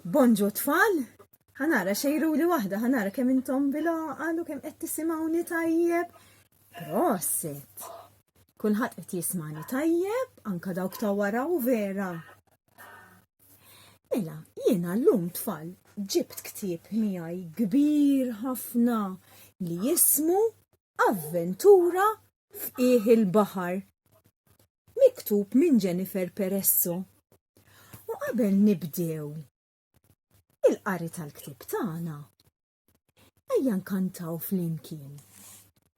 Bonġu tfal, ħanara xejru li wahda, ħanara kemm intom bil-għalu kemm qed tisimgħuni tajjeb. Proset. Kulħadd qed jismani tajjeb, anka dawk ta' wara u vera. Mela, jiena llum tfal ġibt ktieb miegħi kbir ħafna li jismu Avventura f'qiegħ il-baħar. Miktub minn Jennifer Peresso. U qabel nibdew il-qari tal-ktib tagħna, ejja nkantaw flimkien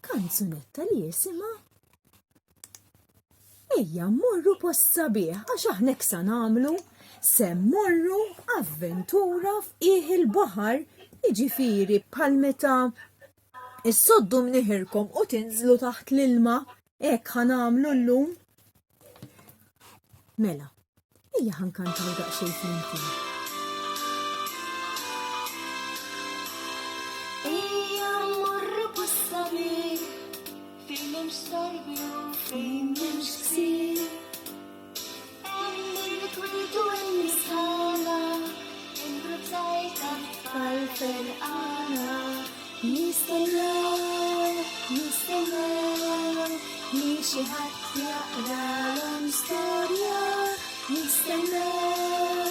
kanzunetta li jisimha Ejja mmorru post sabiħ għax aħna hekk sa nagħmlu se mmorru avventura f'qiegħ il-baħar, jiġifieri bħal meta issoddu mniħirkom u tinżlu taħt l-ilma, hekk ħanamlu llum. Mela, ejja ħankantaw daqsxejn flimkien. Sarbi u fejn nimx ksir Nirritwitu n-nisħana Nirrutajta fal-ferqana Nistennew Li xi ħadd jaqralhom storja Nistennew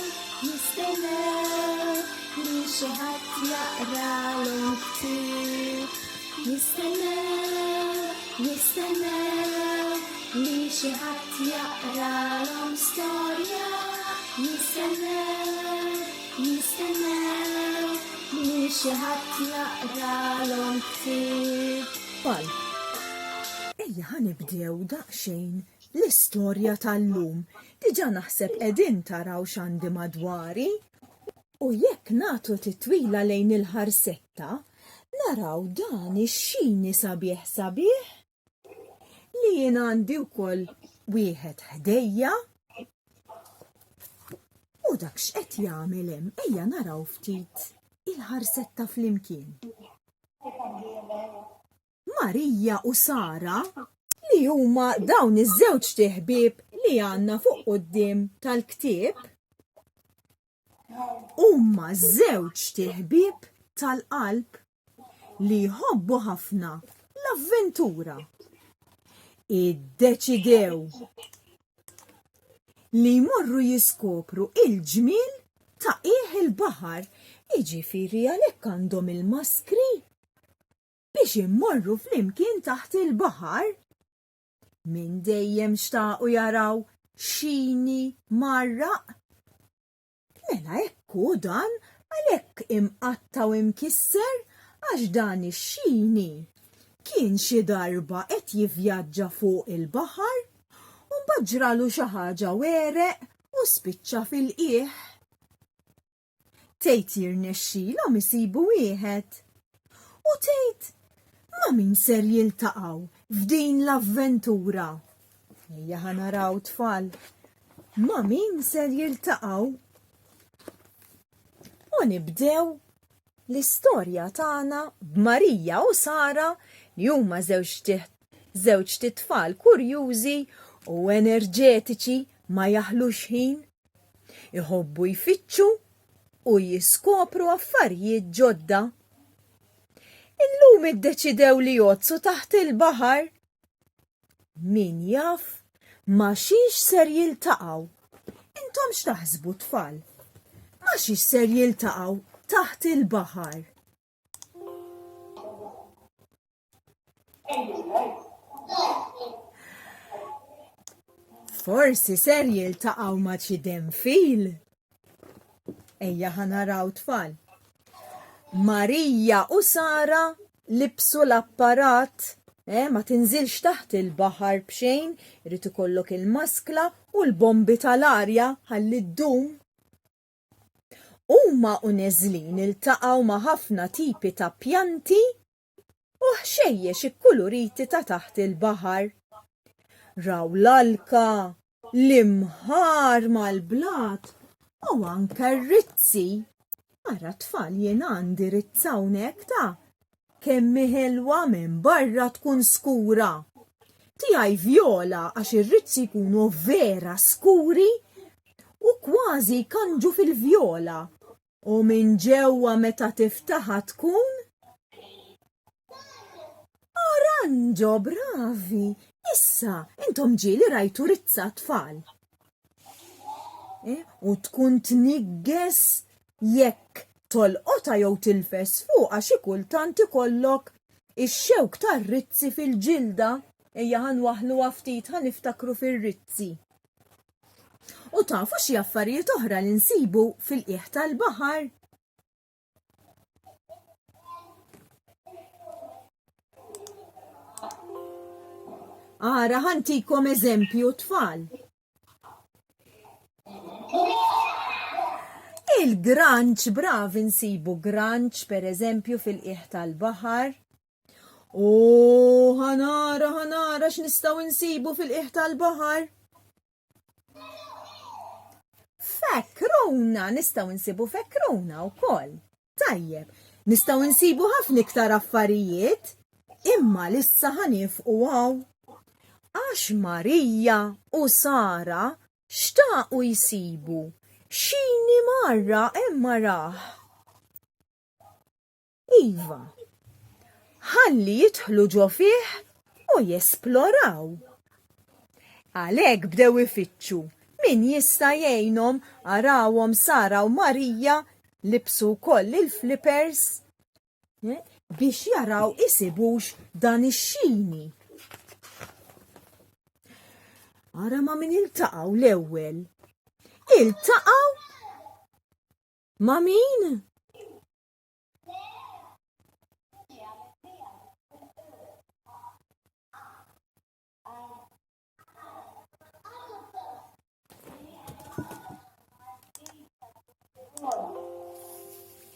Li xi ħadd jaqralhom ktieb Nistennew li xi ħadd jaqralhom storja Nistennew li xi ħadd jaqralhom ktieb. Bal, ejja ħanibdew daqsxejn l-istorja tal-lum. Diġà naħseb qegħdin taraw x'għandi madwari u jekk nagħtu titwila lejn il-ħarsetta naraw dan ix-xini sabiħ li jien għandi wkoll wieħed ħdejja u dak x'qed jagħmel hemm ejja naraw ftit il-ħarsetta flimkien. Marija u Sara li huma dawn iż-żewġ tieħbieb li għandna fuq quddiem tal-ktieb huma żewġ tieħbieb tal-qalb li jħobbu ħafna l-avventura. Iddeċidew li jmorru jiskopru il-ġmiel ta' qiegħ il-baħar, jiġifieri għalhekk għandhom il-maskri biex immorru flimkien taħt il-baħar. Min dejjem xtaqu jaraw xini marraq. Mela hekk dan għalhekk imqatta u imkisser għax dan ix-xini kien xi darba qed jivvjaġġa fuq il-baħar u mbaġġralu xi ħaġa wereq u spiċċa fil-qiegħ. Tgħid jirnexxielhom isibu wieħed u tgħid ma' min ser jiltaqgħu f'din l-avventura. Ejja ħanaraw tfal, ma' min ser jiltaqgħu. U nibdew l-istorja tagħna b'Marija u Sara li huma żewġ titfal kurjużi u enerġetiċi ma jaħlux ħin, iħobbu jfittxu u jiskopru affarijiet ġodda. Illum iddeċidew li jozzu taħt il-baħar. Min jaf ma' xiex ser jiltaqgħu. Intom x'taħsbu tfal? Ma' xiex ser jiltaqgħu taħt il-baħar. Forsi ser jiltaqgħu ma' xi denfil. Ejja ħanaraw tfal. Marija u Sara libsu l-apparat, ma tinżilx taħt il-baħar b'xejn, irid ikollok il-maskla u l-bombi tal-arja ħalli ddum. Huma u neżlin iltaqgħu ma' ħafna tipi ta' pjanti u ħxejjex ikkuluriti ta' taħt il-baħar. Raw l-alka, l-imħar mal-blat u anke r-rizzi. Ara tfal jien għandi rizza hawnhekk ta' kemm ħelwa minn barra tkun skura. Tiegħi vjola għax ir-rizzi jkunu vera skuri u kważi kanġu fil-vjola. U minn ġewwa meta tiftaħa tkun oranġo, bravi! Issa, intom ġieli rajtu rizza tfal. U tkun tnigges jekk tolqota jew tilfes fuqha xi kultant ikollok ix-xewk tar-rizzi fil-ġilda. Ejja ħanwaħlu ftit ħaniftakru fir-rizzi. U tafu xi affarijiet oħra li nsibu fil-qiegħ tal-baħar? Ara ħantikom eżempju tfal. Il-granċ, bravi nsibu granċ per eżempju fil-qiegħ tal-baħar. U ħanara x'nistgħu nsibu fil-qiegħ tal-baħar? Fekruna, nistgħu nsibu fekruna wkoll. Tajjeb, nistgħu nsibu ħafna iktar affarijiet, imma lissa ħanifqu għaw. Għax Marija u Sara xtaqu jsibu xini marra imma raħ. Iva, ħalli jidħlu ġo fih u jesploraw. Għalhekk bdew ifittxu min jista' jgħinhom arawhom Sara u Marija libsu wkoll il-flippers biex jaraw isibux dan ix-xini. Ara ma min iltaqgħu l-ewwel. Iltaqgħu ma min?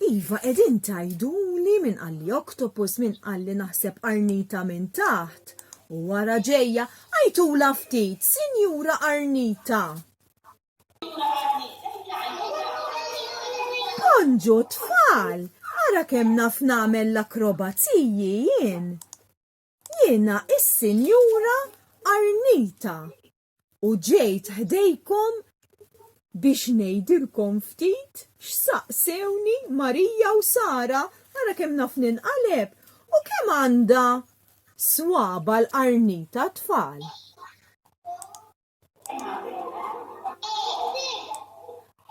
Iva, qegħdin tgħiduli min qalli oktopus, min qalli naħseb Arnita minn taħt. U wara ġejja għajtula ftit, Sinjura Arnita. Onġu tfal, ara kemm naf nagħmel l-akrobaziji jien. Jiena is-Sinjura Arnita. U ġejt ħdejkom biex ngħidilkom ftit x'saqsewni Marija u Sara, ara kemm naf ninqaleb u kemm għandha swaba l-Arnita tfal.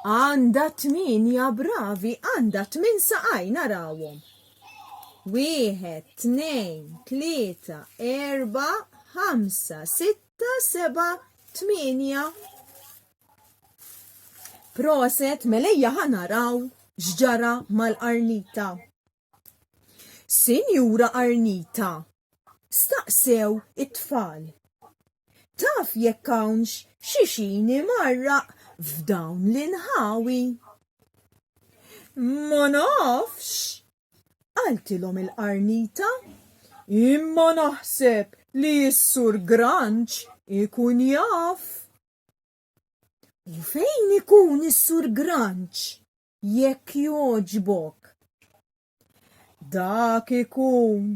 Għanda 8, bravi, għanda 8 saqaj narawhom. 1, 2, 3, 4, 5, 6, 7, 8. Proset melejja ħanaraw x'ġara mal-Arnita. Sinjura Arnita, staqsew it-tfal. Taf jekk hawnx xi xini marraq f'dawn l-inħawi. Ma nafx, qaltilhom il-Arnita, imma naħseb li s-sur Granċ ikun jaf. U fejn ikun is-sur Granċ jekk jogħġbok? Dak ikun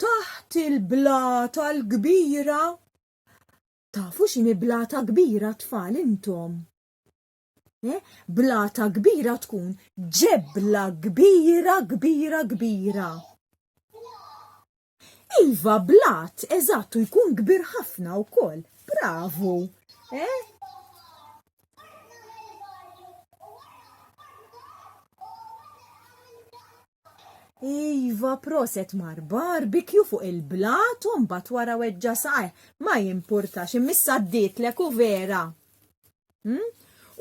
taħt il-blata l-kbira. Tafu x'inhi blata kbira tfal intom? Blata kbira tkun ġebla kbira. Iva, blat eżattu jkun kbir ħafna wkoll. Bravu. Iva, proset mar barbecue fuq il-blat u mbagħad wara weġġa saqaj. Ma jimpurtax, immissa dditlek u vera.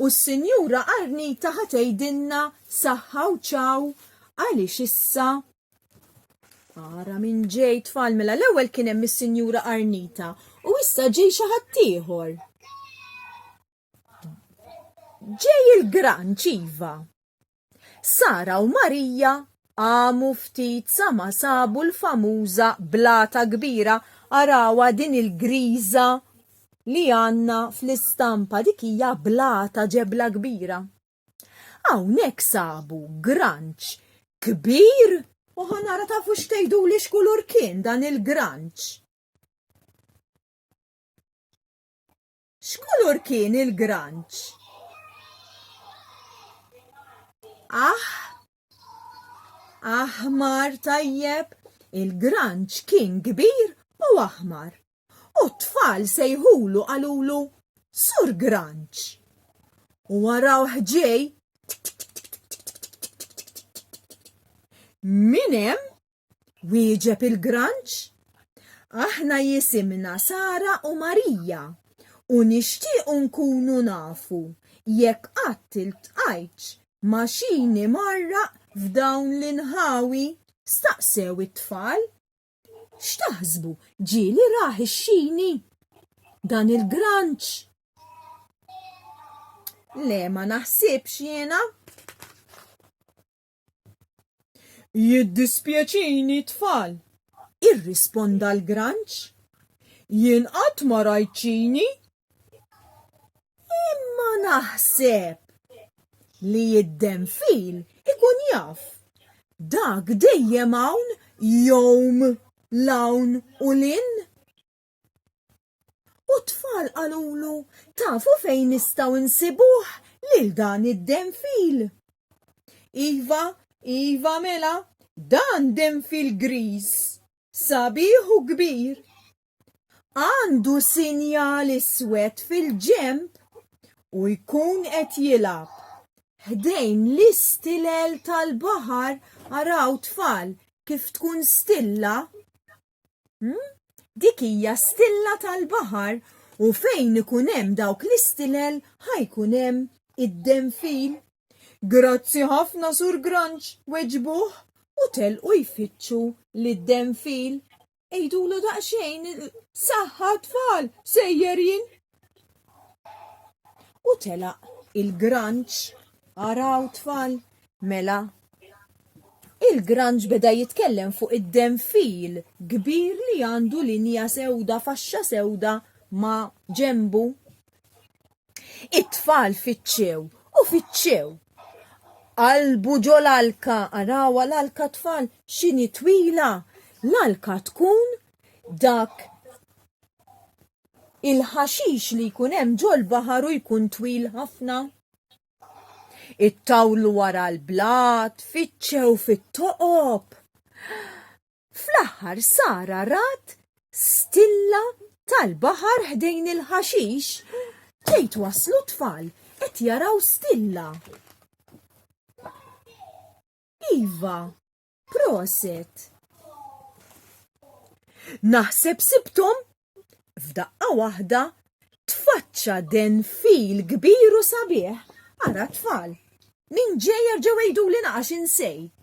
U s-Sinjura Arnita ħatejdinna saħħa u ċaw għaliex issa. Ara minn ġej tfal mela l-ewwel kien hemm is-Sinjura Arnita u issa ġej xi ħadd ieħor. Ġej il-Granċ iva. Sara u Marija għamu ftit sama sabu l-famuża blata kbira, arawa din il-griża li għanna fl-istampa, dik hija blata ġebla kbira. Hawnhekk sabu Granċ kbir u ħanara tafu x'tgħiduli x'kulur kien dan il-Granċ. X'kulur kien il-Granċ? Aħmar tajjeb, il-granċ kien kbir u aħmar. U t-tfal sejħulu għalulu Sur Granċ. U waraw ġej. Minem? Wieġeb il-Granċ? Aħna jisimna Sara u Marija u nixtiequ nkunu nafu jekk qatt iltqajtx ma' xini marra f'dawn l-inħawi. Staqsew it-tfal. X'taħsbu ġieli raħ ix-xini dan il-Granċ? Le ma naħsibx jiena. Jiddispjaċini tfal, irrisponda l-Granċ. Jien qatt ma rajt xini. Imma naħseb li id-denfil ikun jaf. Dak dejjem hawn jowm lawn u lin. U tfal qalulu tafu fejn nistgħu nsibuh lil dan id-denfil. Iva mela, dan denfil griż, sabiħ u kbir. Għandu sinjal iswed fil-ġemp u jkun qed jilgħab. Ħdejn l-istilel tal-baħar araw tfal kif tkun stilla. Dik hija stilla tal-baħar u fejn ikun hemm dawk l-istilel ħajkun hemm id-denfil. Grazzi ħafna Sur Granċ, weġbuh u telqu jfittxu lid-denfil. Ejdulu daqsxejn saħħa tfal sejjerin. U telaq il-Granċ. Araw tfal, mela. Il-Granċ beda jitkellem fuq id-denfil kbir li għandu linja sewda, faxxa sewda ma' ġembu. It-tfal fittxew u fittxew. Qalbu ġo l-alka, arawa l-alka tfal, xini twila. L-alka tkun dak il-ħaxix li jkun hemm ġo l-baħar u jkun twil ħafna. Ittawlu wara l-blat, fittxew fit-toqob. Fl-aħħar Sara rat stilla tal-baħar ħdejn il-ħaxix. Tgħid waslu tfal qed jaraw stilla. Iva, proset. Naħseb sibtom? F'daqqa waħda tfaċċa denfil kbir u sabiħ. Ara tfal, min ġej jerġgħu jgħidu li naqax insejt.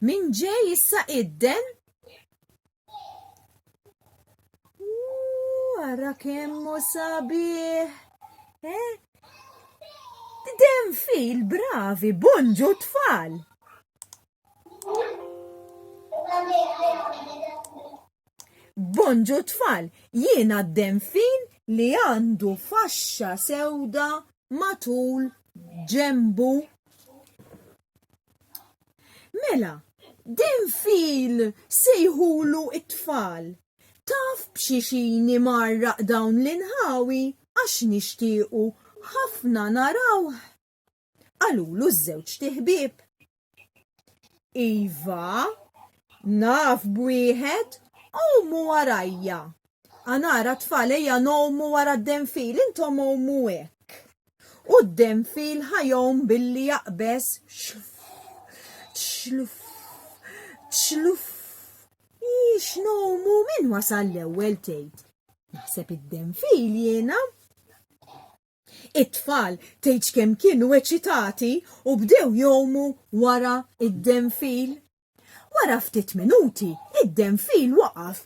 Min ġej issa idden? Ara kemmu sabiħ. Denfil bravi, bonġu tfal. Bonġu tfal, jiena d-denfil li għandu faxxa sewda matul ġembu. Mela, denfil sejħulu it-tfal. Taf b'xi marraq dawn l-inħawi għax nixtiequ ħafna narawh. Qalulu ż-żewġ tiħbieb. Iva, naf bwieħed omu warajja. Anara tfal ejja nomu wara d-denfil, intom omu hekk. U d-denfil ħajom billi jaqbes txluf. Ix nomu min wasal l-ewwel tgħid. Naħseb id-denfil jiena. It-tfal tgħid kemm kienu eċitati u bdew jomu wara id-denfil. Wara ftit minuti, id-denfil waqaf.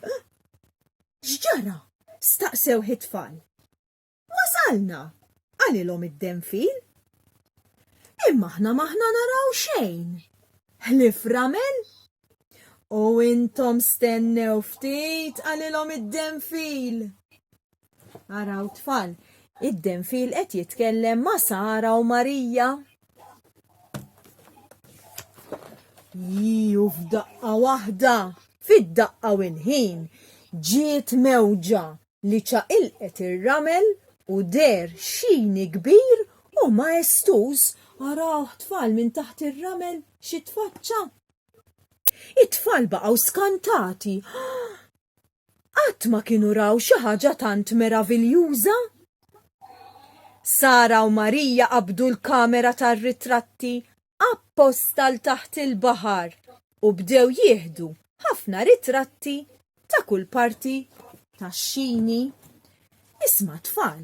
X'ġara? Staqsew it-tfal. Wasalna, għalilhom id-denfil. Imma aħna maħna naraw xejn. Ħlif ramel? U intom stennew ftit għalilhom id-denfil. Araw tfal, id-denfil qed jitkellem ma' Sara u Marija. Jiju f'daqqa waħda, fid-daqqa u l-ħin, ġiet mewġa li ċaqilqet ir-ramel u der xini kbir u majestuż Araw tfal minn taħt ir-ramel xi tfaċċa. It-tfal baqgħu skantati. Qatt ma kienu raw xi ħaġa tant meraviljuża. Sara u Marija qabdu l-kamera tar-ritratti apposta l taħt il-baħar u bdew jieħdu ħafna ritratti ta' kull parti tax-xini. Isma' tfal,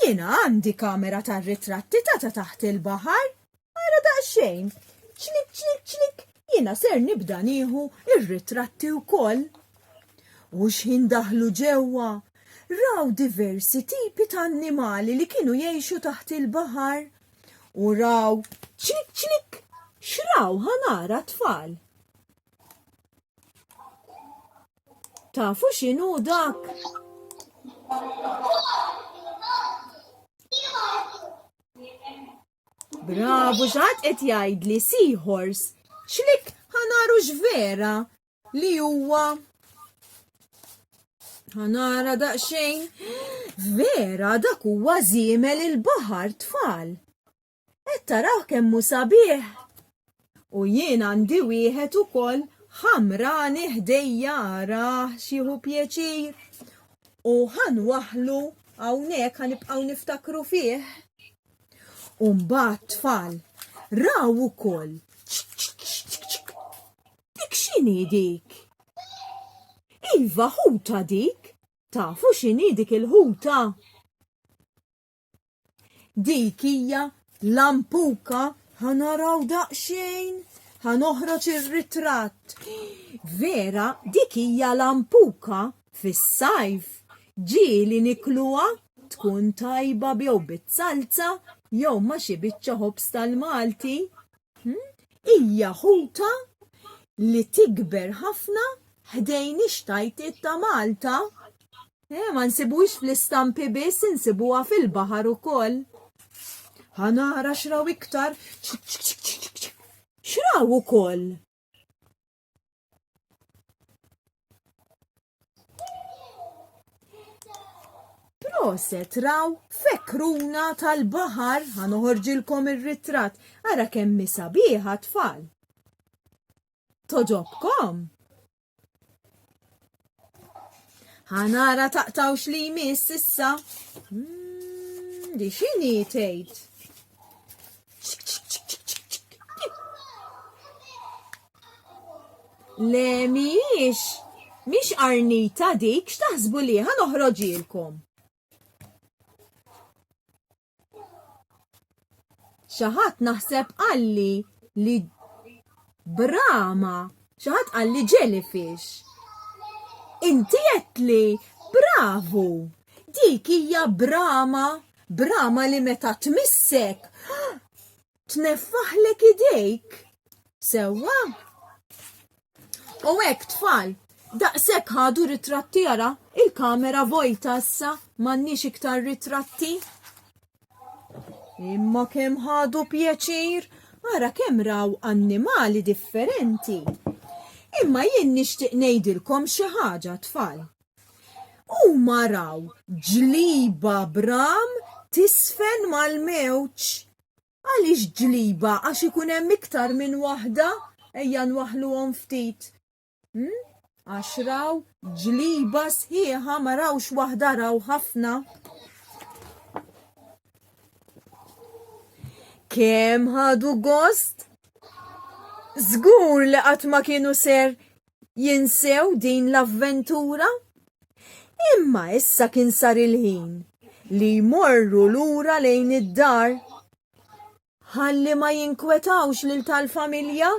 jiena għandi kamera tar-ritratti ta' taħt il-baħar, ara daqsxejn. Ċlik ċlik ċlik, jiena ser nibda nieħu ir-ritratti wkoll. U x'ħin daħlu ġewwa, raw diversi tipi ta' annimali li kienu jgħixu taħt il-baħar. U raw ċlik ċlik, x'raw ħanara tfal. Tafu x'inhu dak? Bravo, x'ħadd qed jgħidli seahorse. X'lik ħanaru x'vera li huwa. Ħanara daqsxejn. Vera dak huwa żiemel il-baħar tfal. Qed taraw kemm hu sabiħ. U jien għandi wieħed ukoll ħamrani ħdejja ara xieħu pjaċir. U ħanwaħlu hawnhekk ħanibqgħu niftakru fih. U mbagħad tfal, raw ukoll. Dik x'inhi dik? Iva ħuta dik. Tafu x'inhi dik il-ħuta? Dik hija lampuka. Ħanaraw daqsxejn. Ħanoħroġ ir-ritratt. Vera dik hija lampuka fis-sajf. Ġieli nikluha tkun tajba jew bit-salza jew ma xi biċċa ħobs tal-Malti. Hija ħuta li tikber ħafna ħdejn ix-xtajtiet ta' Malta. Ma nsibuhx fl-istampi biss, insibuha fil-baħar ukoll. Ħanara x'raw iktar. X'raw ukoll? Proset raw fekruna tal-baħar. Ħanoħorġilkom ir-ritratt. Ara kemm sabiħa tfal. Toġobkom? Ħanara taqtawx li jmiss issa. Di x'inhi tgħid? Le mhix qarnita dik, x'taħsbu li ħanoħroġilkom. Xi ħadd naħseb qalli li brama, xi ħadd qalli jellyfish. Inti qedtli bravu, dik hija brama li meta tmissek tneffaħlek idejk. Sewwa? U hekk tfal, daqshekk ħadu ritratti ara, il-kamera vojta issa m'għandniex iktar ritratti. Imma kemm ħadu pjaċir, ara kemm raw annimali differenti. Imma jien nixtieq ngħidilkom xi ħaġa tfal. Huma raw ġliba bram tisfen mal-mewġ. Għaliex ġliba għax ikun hemm iktar minn waħda, ejja nwaħluhom ftit. Għax raw ġliba sħiħa ma rawx waħda raw ħafna. Kemm ħadu gost? Żgur li qatt ma kienu ser jinsew din l-avventura? Imma issa kien sar il-ħin li jmorru lura lejn id-dar. Ħalli ma jinkwetawx lil tal-familja?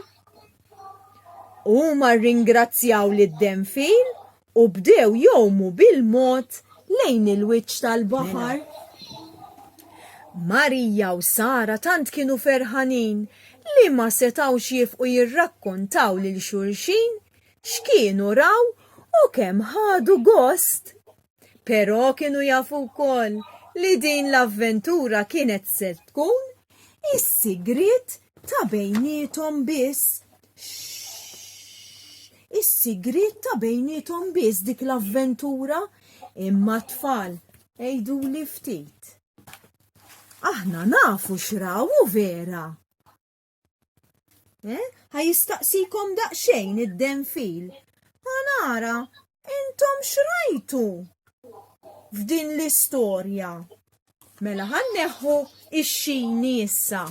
Huma rringrazzjaw lid-denfil u bdew jgħumu bil-mod lejn il-wiċċ tal-baħar. Marija u Sara tant kienu ferħanin li ma setawx jifqu jirrakkontaw lil xulxin x'kienu raw u kemm ħadu gost. Però kienu jafu wkoll li din l-avventura kienet se tkun is-sigriet ta' bejniethom biss. Is-sigriet ta' bejniethom biss dik l-avventura, imma tfal, ejduli ftit. aħna nafu x'raw vera. Ħajistaqsikom daqsxejn id-denfil. Ħanara, intom x'rajtu f'din l-istorja? Mela ħanneħħu ix-xini issa.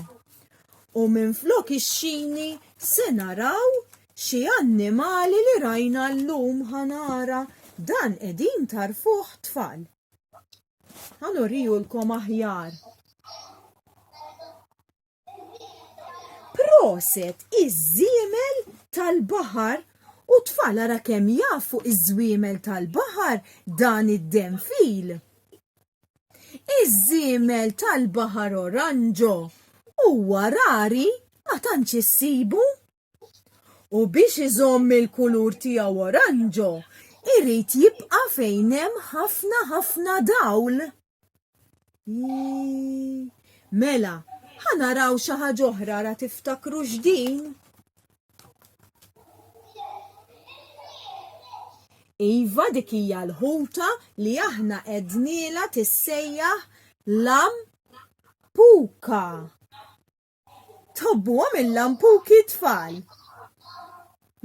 U minflok ix-xini se naraw xi annimali li rajna llum. Ħanara dan qegħdin tarfuh tfal. Ħanurijulkom aħjar. Proset iż-żiemel tal-baħar u tfal ara kemm jafu iż-żwiemel tal-baħar dan id-denfil. Iż-żiemel tal-baħar oranġo huwa rari ma tantx issibu. U biex iżomm il-kulur tiegħu oranġo, irid jibqa' fejn hemm ħafna dawl. Mela, ħanaraw xi ħaġa oħra ra tiftakru x'din. Iva dik hija l-ħuta li aħna qedniela tissejjaħ lampuka. Tħobbuhom il-lampuki tfal.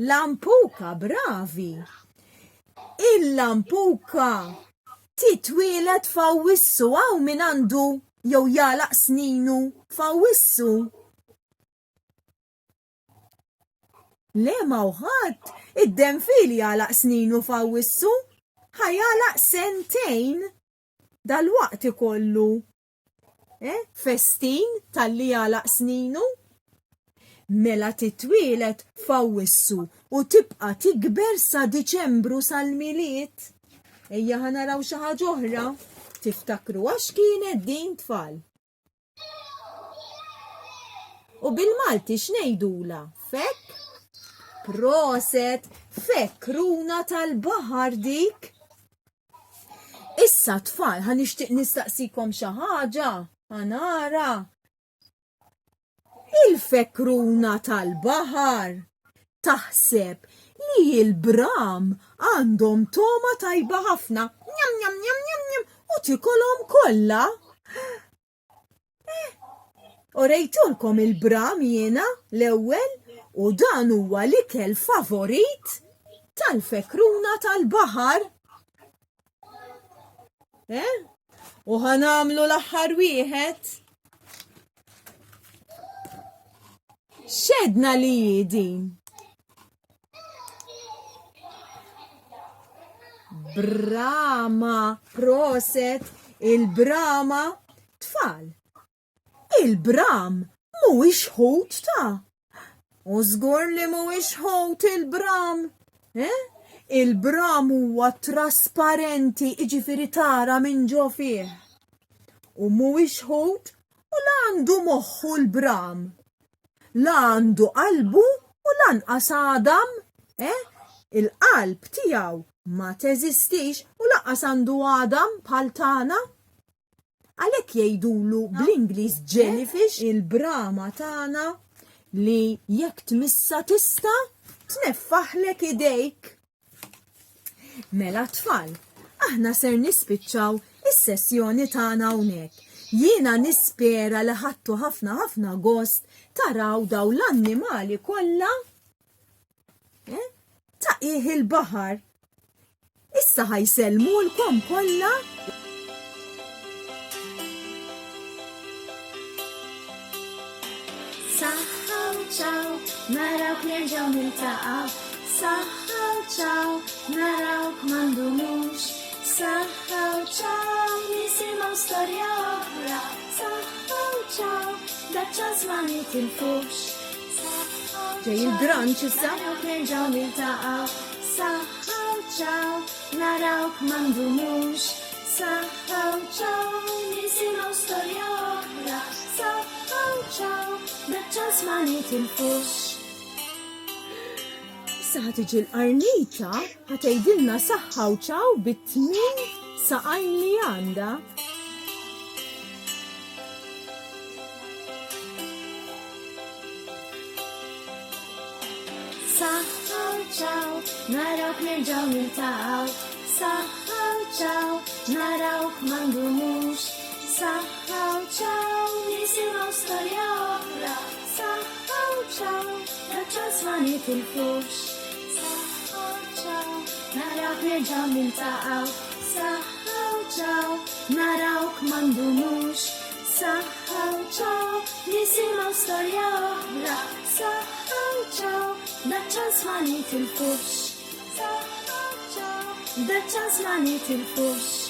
Lampuka, bravi. Il-lampuka titwielet f'Awwissu hawn min għandu jew jalaq sninu f'Awwissu. Le ma ħadd id-denfil jalaq sninu f'Awwissu, ħajalaq sentejn dal-waqt ikollu. Festin tal-li jalaq sninu. Mela titwielet f'Awwissu u tibqa' tikber sa Diċembru sal-miliet. Ejja ħanaraw xi ħaġa oħra. Tiftakru għax kienet din tfal. U bil-Malti x'ngħidula? Fekk? Proset, fekkruna tal-baħar dik. Issa tfal ħanixtieq nistaqsikom xi ħaġa. Ħanara. Il-fekkruna tal-baħar taħseb li l-bram għandhom toma tajba ħafna njam u tikolhom kollha. U rejtulkom il-bram jiena l-ewwel u dan huwa l-ikel favorit tal-fekkruna tal-baħar. U ħanamlu l-aħħar wieħed. Xedna li jidin. Brama, proset, il-brama, tfal. Il-bram mhuwiex ħut ta'. U żgur li mhuwiex ħut il-bram. Il-bram huwa trasparenti, jiġifieri tara minn ġo fih. U mhuwiex ħut u la għandu moħħu l-bram. La għandu qalbu u lanqas għadam, il-qalb tiegħu ma teżistix u lanqas għandu għadam bħal tagħna. Għalhekk jgħidulu bl-Ingliż jellyfish il-brama tagħna li jekk tmissa tista' tneffaħlek idejk. Mela tfal, aħna ser nispiċċaw is-sessjoni tagħna hawnhekk. Jiena nispera li ħadtu ħafna gost taraw daw l-annimali kollha ta' il-baħar. Issa ħajsellmulkom kollha. Saħħa u ċaw, narawk nerġaw niltaqgħu. Saħħa u ċaw, narawk m'għandumux. Saħħa u ċaw, nisimgħu storja oħra. Saħħa u ċaw, daċċas ma nitilfux. Ġej il-granċ issa. Narawk nerġaw niltaqgħu. Saħħa u ċaw, narawk m'għandumux. Saħħa u ċaw, nisimgħu storja oħra. Saħħa u ċaw, daċċas ma nitilfux. Issa ħatiġi l-qarnita ħatejdilna saħħa u ċaw bit-tmien saqajn li għandha. Saħħa u ċaw, narawk nerġaw niltaqgħu. Saħħa u ċaw, narawk m'għandumux. Saħħaw ċaw, nisimaw storja oħra. Saħħaw ċaw, daċċas ma nitilfux. Saħħaw ċaw, narawk nerġaw niltaqaw. Saħħaw ċaw, narawk mandumux. Saħħaw ċaw, nisimaw storja oħra. Saħħaw ċaw, daċċas ma nitilfux. Saħħaw ċaw, daċċas ma nitilfux.